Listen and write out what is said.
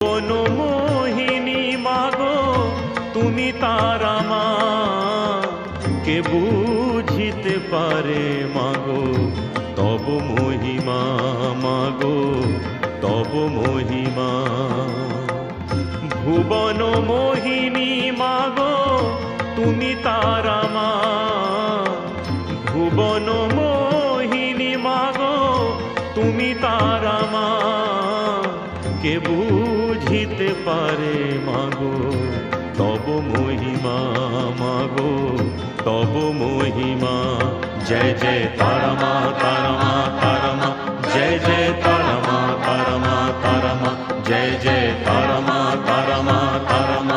কোনো মোহিনী মাগো তুমি তারা মা, কে বুঝিতে পারে মাগো তব মহিমা, মাগো তব মহিমা। ভুবন মোহিনী মাগো তুমি তারা মা, ভুবন মোহিনী মাগো তুমি তারা মা, কে বুঝিতে পারে মাগো তব মহিমা, মাগো তব মহিমা। জয় জয় তারা মা, তারা মা, তারা মা, জয় জয় তারা মা, তারা মা, তারা মা, জয় জয় তারা মা, তারা মা, তারা মা,